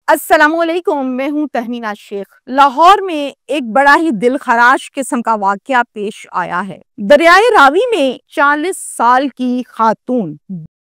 अस्सलामुअलैकुम, मैं हूं तहमीना शेख। लाहौर में एक बड़ा ही दिल खराश किस्म का वाकया पेश आया है। दरियाए रावी में 40 साल की खातून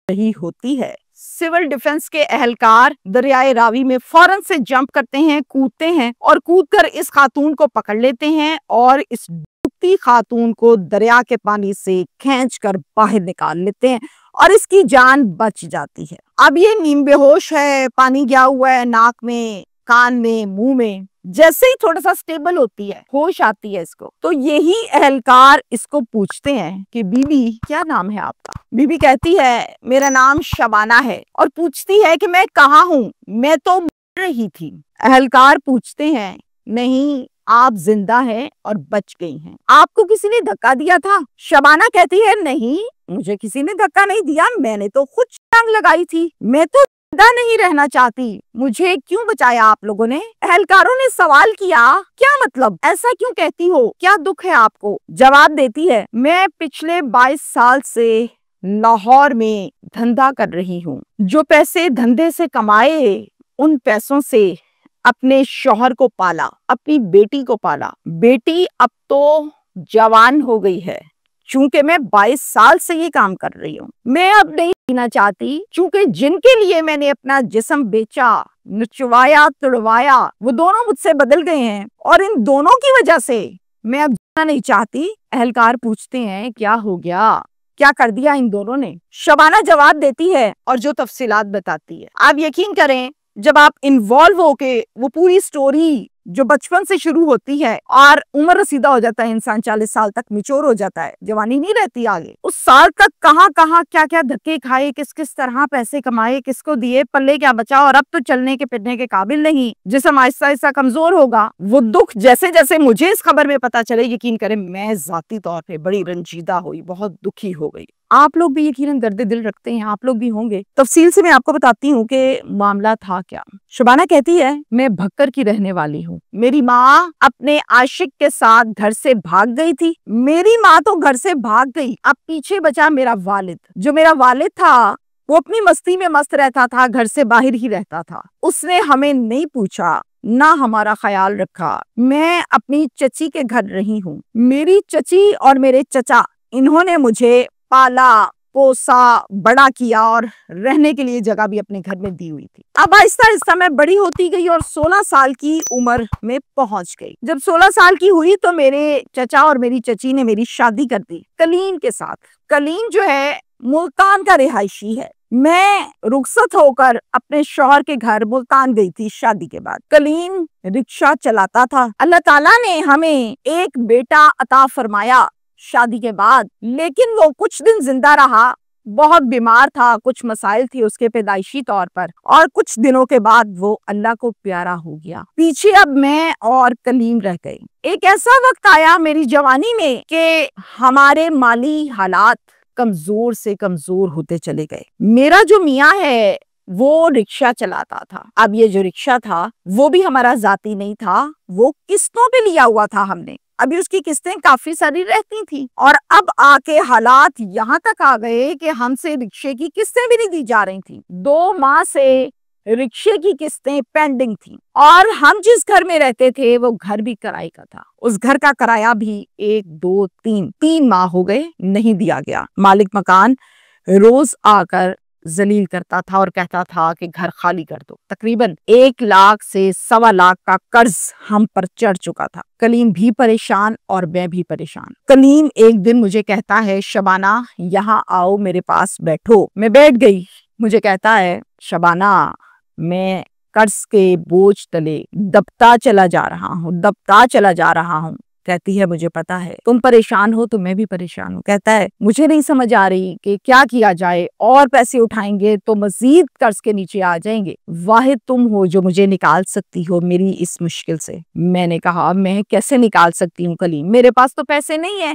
रही होती है। सिविल डिफेंस के एहलकार दरियाए रावी में फौरन से जंप करते हैं, कूदते हैं और कूदकर इस खातून को पकड़ लेते हैं और इस डूबती खातून को दरिया के पानी से खींचकर बाहर निकाल लेते हैं और इसकी जान बच जाती है। अब ये नीम बेहोश है, पानी गया हुआ है नाक में, कान में, मुंह में। जैसे ही थोड़ा सा स्टेबल होती है, होश आती है इसको, तो यही एहलकार इसको पूछते हैं कि बीबी क्या नाम है आपका। बीबी कहती है मेरा नाम शबाना है और पूछती है कि मैं कहाँ हूँ, मैं तो मर रही थी। एहलकार पूछते हैं नहीं, आप जिंदा हैं और बच गई हैं। आपको किसी ने धक्का दिया था? शबाना कहती है नहीं, मुझे किसी ने धक्का नहीं दिया, मैंने तो खुद छलांग लगाई थी। मैं तो जिंदा नहीं रहना चाहती, मुझे क्यों बचाया आप लोगों ने? एहलकारों ने सवाल किया क्या मतलब, ऐसा क्यों कहती हो, क्या दुख है आपको? जवाब देती है मैं पिछले 22 साल से लाहौर में धंधा कर रही हूँ। जो पैसे धंधे से कमाए उन पैसों से अपने शौहर को पाला, अपनी बेटी को पाला। बेटी अब तो जवान हो गई है, चूंकि मैं 22 साल से ये काम कर रही हूँ। मैं अब नहीं जीना चाहती, चूंकि जिनके लिए मैंने अपना जिस्म बेचा, नचवाया, तुड़वाया, वो दोनों मुझसे बदल गए हैं और इन दोनों की वजह से मैं अब जीना नहीं चाहती। एहलकार पूछते हैं क्या हो गया, क्या कर दिया इन दोनों ने? शबाना जवाब देती है और जो तफसीलात बताती है। आप यकीन करें, जब आप इन्वॉल्व होके वो पूरी स्टोरी जो बचपन से शुरू होती है और उम्र रसीदा हो जाता है, इंसान 40 साल तक मैच्योर हो जाता है, जवानी नहीं रहती आगे, उस साल तक कहाँ कहाँ क्या क्या धक्के खाए, किस किस तरह पैसे कमाए, किसको दिए, पल्ले क्या बचा और अब तो चलने के फिरने के काबिल नहीं, जिसम आहिस्ता आहिस्ता कमजोर होगा। वो दुख जैसे जैसे मुझे इस खबर में पता चले, यकीन करें मैं जाती तौर पर बड़ी रंजीदा हुई, बहुत दुखी हो गई। आप लोग भी यकीनन दर्द दिल रखते हैं, आप लोग भी होंगे। तफसील से मैं आपको बताती हूँ कि मामला था क्या। शबाना कहती है मैं भक्कर की रहने वाली हूँ। मेरी माँ अपने आशिक के साथ घर से भाग गई थी। मेरी माँ तो घर से भाग गई, अब पीछे बचा मेरा वालिद। जो मेरा वालिद था वो अपनी मस्ती में मस्त रहता था, घर से बाहर ही रहता था। उसने हमें नहीं पूछा, ना हमारा ख्याल रखा। मैं अपनी चची के घर रही हूँ। मेरी चची और मेरे चचा, इन्होंने मुझे पाला, पोसा, बड़ा किया और रहने के लिए जगह भी अपने घर में दी हुई थी। अब आहिस्ता आहिस्ता मैं बड़ी होती गई और 16 साल की उम्र में पहुंच गई। जब 16 साल की हुई तो मेरे चचा और मेरी चची ने मेरी शादी कर दी कलीम के साथ। कलीम जो है मुल्तान का रिहायशी है। मैं रुखसत होकर अपने शौहर के घर मुल्तान गई थी शादी के बाद। कलीम रिक्शा चलाता था। अल्लाह ताला ने हमें एक बेटा अता फरमाया शादी के बाद, लेकिन वो कुछ दिन जिंदा रहा, बहुत बीमार था, कुछ मसाइल थी उसके पैदाइशी तौर पर, और कुछ दिनों के बाद वो अल्लाह को प्यारा हो गया। पीछे अब मैं और कलीम रह गई। एक ऐसा वक्त आया मेरी जवानी में कि हमारे माली हालात कमजोर से कमजोर होते चले गए। मेरा जो मियाँ है वो रिक्शा चलाता था। अब ये जो रिक्शा था वो भी हमारा जाती नहीं था, वो किस्तों पे लिया हुआ था हमने। अभी उसकी किस्तें काफी सारी रहती थी और अब आके हालात यहाँ तक आ गए कि हमसे रिक्शे की किस्तें भी नहीं दी जा रही थी। 2 माह से रिक्शे की किस्तें पेंडिंग थी और हम जिस घर में रहते थे वो घर भी किराए का था। उस घर का किराया भी 1, 2, 3 माह हो गए नहीं दिया गया। मालिक मकान रोज आकर जलील करता था और कहता था कि घर खाली कर दो। तकरीबन 1 लाख से 1.25 लाख का कर्ज हम पर चढ़ चुका था। कलीम भी परेशान और मैं भी परेशान। कलीम एक दिन मुझे कहता है शबाना यहाँ आओ, मेरे पास बैठो। मैं बैठ गई। मुझे कहता है शबाना मैं कर्ज के बोझ तले दबता चला जा रहा हूँ। कहती है मुझे पता है तुम परेशान हो तो मैं भी परेशान हूँ। कहता है मुझे नहीं समझ आ रही कि क्या किया जाए, और पैसे उठाएंगे तो मजीद कर्ज के नीचे आ जाएंगे। वाहिद तुम हो जो मुझे निकाल सकती हो मेरी इस मुश्किल से। मैंने कहा मैं कैसे निकाल सकती हूँ कलीम, मेरे पास तो पैसे नहीं है।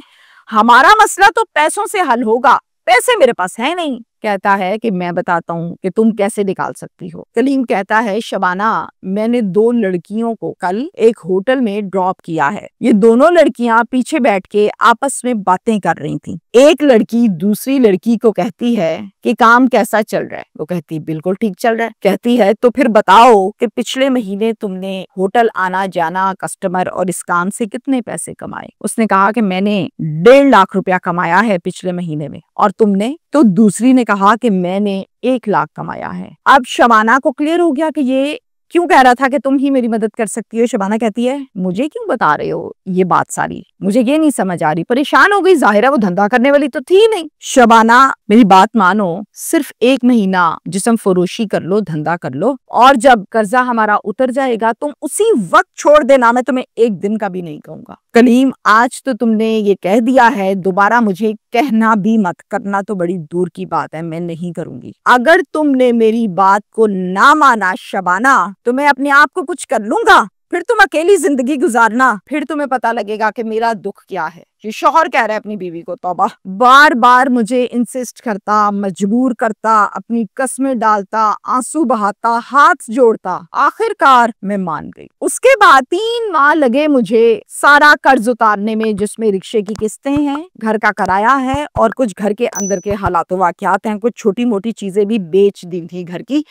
हमारा मसला तो पैसों से हल होगा, पैसे मेरे पास है नहीं। कहता है कि मैं बताता हूँ कि तुम कैसे निकाल सकती हो। कलीम कहता है, शबाना, मैंने 2 लड़कियों को कल एक होटल में ड्रॉप किया है। ये दोनों लड़कियां पीछे बैठ के आपस में बातें कर रही थी। एक लड़की दूसरी लड़की को कहती है कि काम कैसा चल रहा है। वो कहती बिल्कुल ठीक चल रहा है। कहती है तो फिर बताओ कि पिछले महीने तुमने होटल आना जाना, कस्टमर और इस काम से कितने पैसे कमाए। उसने कहा कि मैंने 1.5 लाख रुपया कमाया है पिछले महीने में। और तुमने? तो दूसरी ने कहा कि मैंने 1 लाख कमाया है। अब शबाना को क्लियर हो गया कि ये क्यों कह रहा था कि तुम ही मेरी मदद कर सकती हो। शबाना कहती है, मुझे क्यों बता रहे हो ये बात सारी, मुझे ये नहीं समझ आ रही। परेशान हो गई, जाहिर है वो धंधा करने वाली तो थी नहीं। शबाना, मेरी बात मानो, सिर्फ 1 महीना जिस्म फरोशी कर लो, धंधा कर लो, और जब कर्जा हमारा उतर जाएगा तुम उसी वक्त छोड़ देना। मैं तुम्हें 1 दिन का भी नहीं कहूंगा। कलीम, आज तो तुमने ये कह दिया है, दोबारा मुझे कहना भी मत। करना तो बड़ी दूर की बात है, मैं नहीं करूंगी। अगर तुमने मेरी बात को ना माना शबाना, तो मैं अपने आप को कुछ कर लूंगा। फिर तुम अकेली जिंदगी गुजारना, फिर तुम्हें पता लगेगा कि मेरा दुख क्या है। ये शौहर कह रहा है अपनी बीवी को। तौबा, बार बार मुझे इंसिस्ट करता, मजबूर करता, अपनी कस्में डालता, आंसू बहाता, हाथ जोड़ता। आखिरकार मैं मान गई। उसके बाद 3 माह लगे मुझे सारा कर्ज उतारने में, जिसमें रिक्शे की किस्तें हैं, घर का किराया है और कुछ घर के अंदर के हालात वाकयात हैं। कुछ छोटी मोटी चीजें भी बेच दी थी घर की।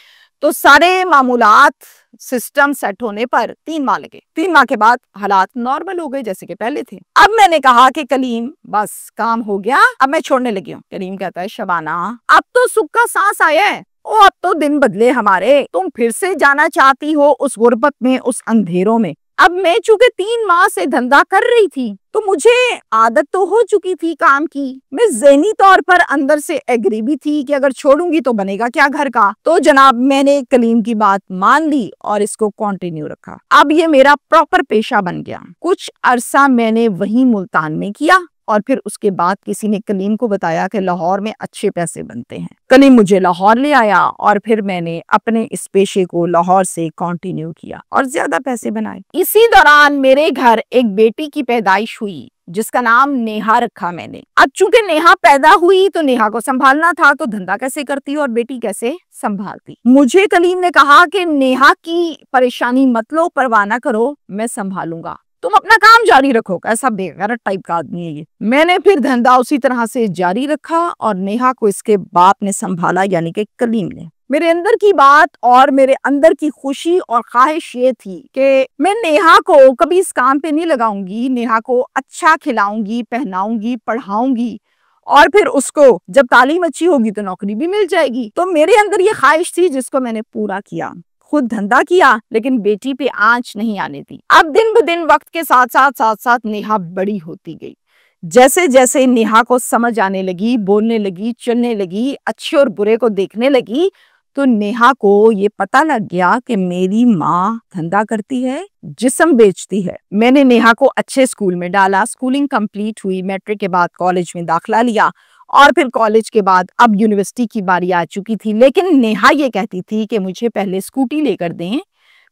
तो सारे मामूलात सिस्टम सेट होने पर 3 माह लगे। 3 माह के बाद हालात नॉर्मल हो गए जैसे कि पहले थे। अब मैंने कहा कि कलीम, बस काम हो गया, अब मैं छोड़ने लगी हूँ। कलीम कहता है, शबाना, अब तो सुख का सांस आया है। ओ, अब तो दिन बदले हमारे। तुम फिर से जाना चाहती हो उस गुर्बत में, उस अंधेरों में। अब मैं चूंकि 3 माह से धंधा कर रही थी तो मुझे आदत तो हो चुकी थी काम की। मैं ज़हनी तौर पर अंदर से एग्री भी थी कि अगर छोड़ूंगी तो बनेगा क्या घर का। तो जनाब, मैंने कलीम की बात मान ली और इसको कंटिन्यू रखा। अब ये मेरा प्रॉपर पेशा बन गया। कुछ अरसा मैंने वहीं मुल्तान में किया और फिर उसके बाद किसी ने कलीम को बताया कि लाहौर में अच्छे पैसे बनते हैं। कलीम मुझे लाहौर ले आया और फिर मैंने अपने इस पेशे को लाहौर से कंटिन्यू किया और ज्यादा पैसे बनाए। इसी दौरान मेरे घर एक बेटी की पैदाइश हुई जिसका नाम नेहा रखा मैंने। अब चूंकि नेहा पैदा हुई तो नेहा को संभालना था, तो धंधा कैसे करती और बेटी कैसे संभालती। मुझे कलीम ने कहा कि नेहा की परेशानी मत लो, परवाह ना करो, मैं संभालूंगा, तुम अपना काम जारी रखो। ऐसा बेगैरत टाइप का आदमी है ये। मैंने फिर धंधा उसी तरह से जारी रखा और नेहा को इसके बाप ने संभाला, यानी कि कलीम ने। मेरे अंदर की बात और मेरे अंदर की खुशी और ख्वाहिश ये थी कि मैं नेहा को कभी इस काम पे नहीं लगाऊंगी। नेहा को अच्छा खिलाऊंगी, पहनाऊंगी, पढ़ाऊंगी और फिर उसको जब तालीम अच्छी होगी तो नौकरी भी मिल जाएगी। तो मेरे अंदर ये ख्वाहिश थी जिसको मैंने पूरा किया। खुद धंधा किया लेकिन बेटी पे आंच नहीं आने दी। अब दिन ब दिन वक्त के साथ साथ नेहा बड़ी होती गई। जैसे जैसे नेहा को समझ आने लगी, बोलने लगी, चलने लगी, अच्छे और बुरे को देखने लगी, तो नेहा को ये पता लग गया कि मेरी माँ धंधा करती है, जिस्म बेचती है। मैंने नेहा को अच्छे स्कूल में डाला, स्कूलिंग कंप्लीट हुई, मैट्रिक के बाद कॉलेज में दाखिला लिया और फिर कॉलेज के बाद अब यूनिवर्सिटी की बारी आ चुकी थी। लेकिन नेहा ये कहती थी कि मुझे पहले स्कूटी लेकर दें,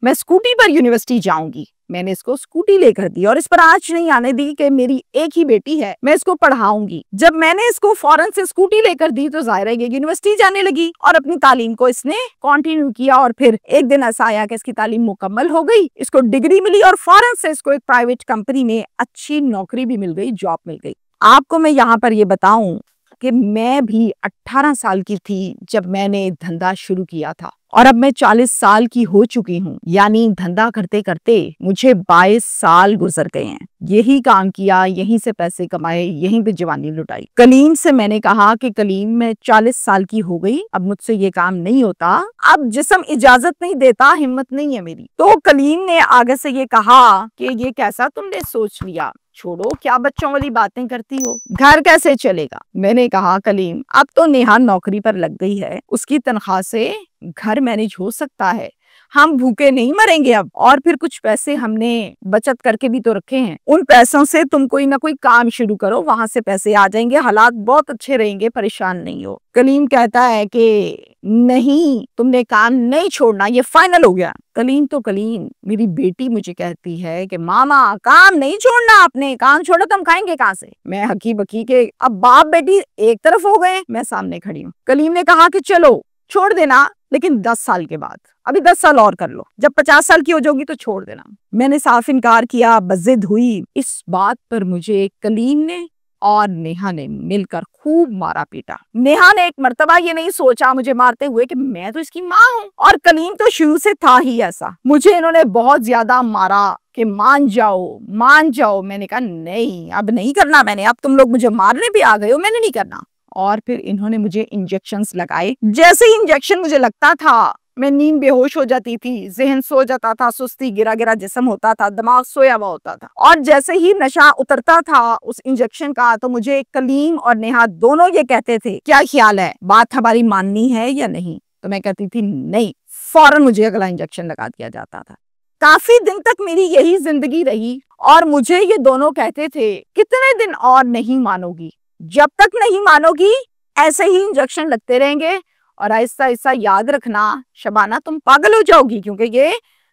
मैं स्कूटी पर यूनिवर्सिटी जाऊंगी। मैंने इसको स्कूटी लेकर दी और इस पर आंच नहीं आने दी कि मेरी एक ही बेटी है, मैं इसको पढ़ाऊंगी। जब मैंने इसको फौरन से स्कूटी लेकर दी तो जाहिर है यूनिवर्सिटी जाने लगी और अपनी तालीम को इसने कंटिन्यू किया। और फिर एक दिन ऐसा आया कि इसकी तालीम मुकम्मल हो गई, इसको डिग्री मिली और फौरन से इसको एक प्राइवेट कंपनी में अच्छी नौकरी भी मिल गई, जॉब मिल गई। आपको मैं यहाँ पर ये बताऊं कि मैं भी 18 साल की थी जब मैंने धंधा शुरू किया था और अब मैं 40 साल की हो चुकी हूँ। यानी धंधा करते करते मुझे 22 साल गुजर गए हैं। यही काम किया, यहीं से पैसे कमाए, यहीं पे जवानी लुटाई। कलीम से मैंने कहा कि कलीम, मैं 40 साल की हो गई, अब मुझसे ये काम नहीं होता, अब जिस्म इजाजत नहीं देता, हिम्मत नहीं है मेरी। तो कलीम ने आगे से ये कहा कि ये कैसा तुमने सोच लिया, छोड़ो, क्या बच्चों वाली बातें करती हो, घर कैसे चलेगा। मैंने कहा कलीम, अब तो नेहा नौकरी पर लग गई है, उसकी तनख्वाह से घर मैनेज हो सकता है, हम भूखे नहीं मरेंगे अब, और फिर कुछ पैसे हमने बचत करके भी तो रखे हैं, उन पैसों से तुम कोई ना कोई काम शुरू करो, वहां से पैसे आ जाएंगे, हालात बहुत अच्छे रहेंगे, परेशान नहीं हो। कलीम कहता है कि नहीं, तुमने काम नहीं छोड़ना, ये फाइनल हो गया। कलीम तो कलीम, मेरी बेटी मुझे कहती है कि मामा काम नहीं छोड़ना, आपने काम छोड़ा तो हम खाएंगे कहाँ से। मैं हकी बकी के अब बाप बेटी एक तरफ हो गए, मैं सामने खड़ी हूँ। कलीम ने कहा कि चलो छोड़ देना, लेकिन 10 साल के बाद, अभी 10 साल और कर लो, जब 50 साल की हो जाओगी तो छोड़ देना। मैंने साफ इनकार किया, बज़िद हुई। इस बात पर मुझे कलीम ने और नेहा ने मिलकर खूब मारा पीटा। नेहा ने एक मर्तबा ये नहीं सोचा मुझे मारते हुए कि मैं तो इसकी माँ हूँ, और कलीम तो शुरू से था ही ऐसा। मुझे इन्होंने बहुत ज्यादा मारा कि मान जाओ मान जाओ। मैंने कहा नहीं, अब नहीं करना मैंने, अब तुम लोग मुझे मारने भी आ गए हो, मैंने नहीं करना। और फिर इन्होंने मुझे इंजेक्शंस लगाए। जैसे ही इंजेक्शन मुझे लगता था, मैं नींद बेहोश हो जाती थी, जहन सो जाता था, सुस्ती गिरा गिरा जिस्म होता था, दिमाग सोया हुआ होता था। और जैसे ही नशा उतरता था उस इंजेक्शन का, तो मुझे कलीम और नेहा दोनों ये कहते थे क्या ख्याल है, बात हमारी माननी है या नहीं। तो मैं कहती थी नहीं, फौरन मुझे अगला इंजेक्शन लगा दिया जाता था। काफी दिन तक मेरी यही जिंदगी रही, और मुझे ये दोनों कहते थे कितने दिन और नहीं मानोगी, जब तक नहीं मानोगी ऐसे ही इंजेक्शन लगते रहेंगे, और आहिस्ता आहिस्ता याद रखना शबाना तुम पागल हो जाओगी, क्योंकि ये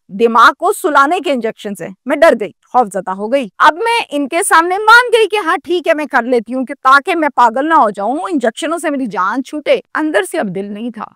दिमाग को सुलाने के इंजेक्शन है। मैं डर गई, खौफजदा हो गई। अब मैं इनके सामने मान गई कि हाँ ठीक है मैं कर लेती हूँ, कि ताकि मैं पागल ना हो जाऊं, इंजेक्शनों से मेरी जान छूटे। अंदर से अब दिल नहीं था,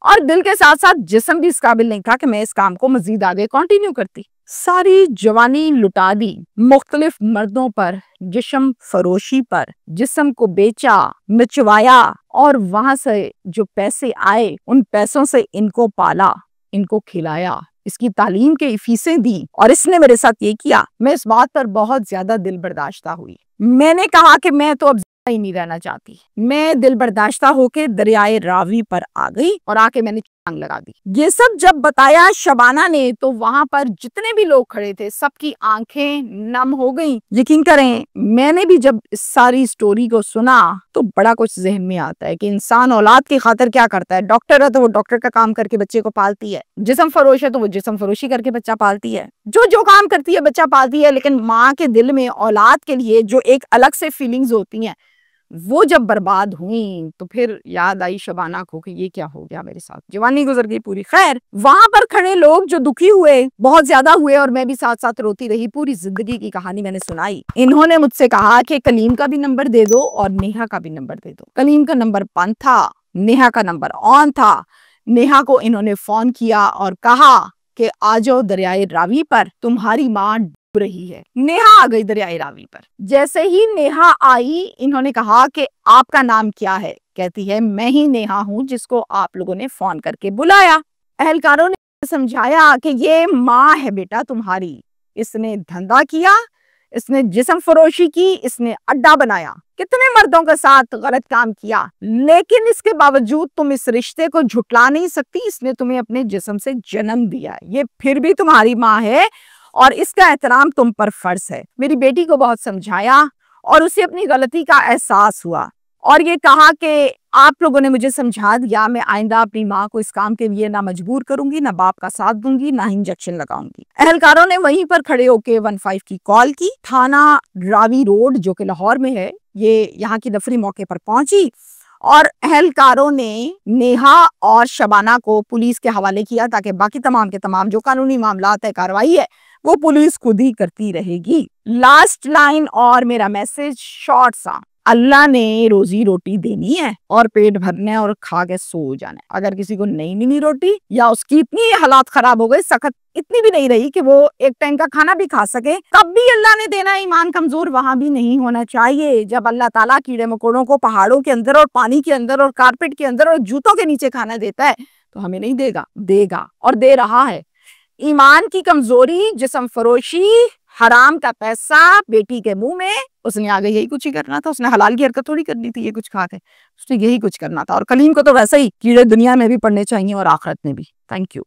और दिल के साथ साथ जिस्म भी इस काबिल नहीं था कि मैं इस काम को मजीद आगे कंटिन्यू करती। सारी जवानी लुटा दी मुख्तलिफ मर्दों पर, जिस्म फरोशी पर, जिस्म को बेचा, नचवाया, और वहां से जो पैसे आए उन पैसों से इनको पाला, इनको खिलाया, इसकी तालीम के फीसें दी, और इसने मेरे साथ ये किया। मैं इस बात पर बहुत ज्यादा दिल बर्दाश्ता हुई। मैंने कहा कि मैं तो अब ही नहीं रहना चाहती। मैं दिल बर्दाश्ता होके दरियाए रावी पर आ गई, और आके मैंने छलांग लगा दी। ये सब जब बताया शबाना ने, तो वहां पर जितने भी लोग खड़े थे सबकी आंखें नम हो गईं। यकीन करें, मैंने भी जब इस सारी स्टोरी को सुना तो बड़ा कुछ जहन में आता है कि इंसान औलाद की खातिर क्या करता है। डॉक्टर है तो वो डॉक्टर का काम करके बच्चे को पालती है, जिस्म फरोश है तो वो जिस्म फरोशी करके बच्चा पालती है, जो जो काम करती है बच्चा पालती है। लेकिन माँ के दिल में औलाद के लिए जो एक अलग से फीलिंग्स होती हैं, वो जब बर्बाद हुई तो फिर याद आई शबाना को कि ये क्या हो गया मेरे साथ। जवानी गुजर गई पूरी। खैर, वहां पर खड़े लोग जो दुखी हुए, बहुत ज्यादा हुए, और मैं भी साथ साथ रोती रही। पूरी जिंदगी की कहानी मैंने सुनाई। इन्होंने मुझसे कहा कि कलीम का भी नंबर दे दो और नेहा का भी नंबर दे दो। कलीम का नंबर बंद था, नेहा का नंबर ऑन था। नेहा को इन्होंने फोन किया और कहा कि आ जाओ दरियाए रावी पर, तुम्हारी माँ रही है। नेहा आ गई दरियाए रावी पर। जैसे ही नेहा आई, इन्होंने कहा कि आपका नाम क्या है। कहती है मैं ही नेहा हूं जिसको आप लोगों ने फोन करके बुलाया। अहलकारों ने समझाया कि ये माँ है बेटा तुम्हारी, इसने धंधा किया, इसने जिस्म फरोशी की, इसने अड्डा बनाया, कितने मर्दों के साथ गलत काम किया, लेकिन इसके बावजूद तुम इस रिश्ते को झुटला नहीं सकती। इसने तुम्हें अपने जिस्म से जन्म दिया, ये फिर भी तुम्हारी माँ है और इसका एहतराम तुम पर फर्ज है। मेरी बेटी को बहुत समझाया और उसे अपनी गलती का एहसास हुआ, और ये कहा कि आप लोगों ने मुझे समझा दिया, मैं आइंदा अपनी माँ को इस काम के लिए ना मजबूर करूंगी, ना बाप का साथ दूंगी, ना इंजेक्शन लगाऊंगी। अहलकारों ने वहीं पर खड़े होके 15 की कॉल की। थाना रावी रोड जो कि लाहौर में है, ये यहाँ की नफरी मौके पर पहुंची, और अहलकारों ने नेहा और शबाना को पुलिस के हवाले किया, ताकि बाकी तमाम के तमाम जो कानूनी मामलात है, कार्रवाई है, वो पुलिस खुद ही करती रहेगी। लास्ट लाइन और मेरा मैसेज शॉर्ट सा, अल्लाह ने रोजी रोटी देनी है और पेट भरना है और खा के सो जाना है। अगर किसी को नहीं मिली रोटी, या उसकी इतनी हालात खराब हो गए, सख्त इतनी भी नहीं रही कि वो एक टाइम का खाना भी खा सके, तब भी अल्लाह ने देना है। ईमान कमजोर वहां भी नहीं होना चाहिए। जब अल्लाह ताला कीड़े मकोड़ों को पहाड़ों के अंदर और पानी के अंदर और कारपेट के अंदर और जूतों के नीचे खाना देता है, तो हमें नहीं देगा? देगा, और दे रहा है। ईमान की कमजोरी, जिस्म फरोशी, हराम का पैसा बेटी के मुंह में, उसने आगे यही कुछ ही करना था। उसने हलाल की हरकत थोड़ी करनी थी ये कुछ खा के, उसने यही कुछ करना था। और कलीम को तो वैसे ही कीड़े दुनिया में भी पड़ने चाहिए और आखिरत में भी। Thank you.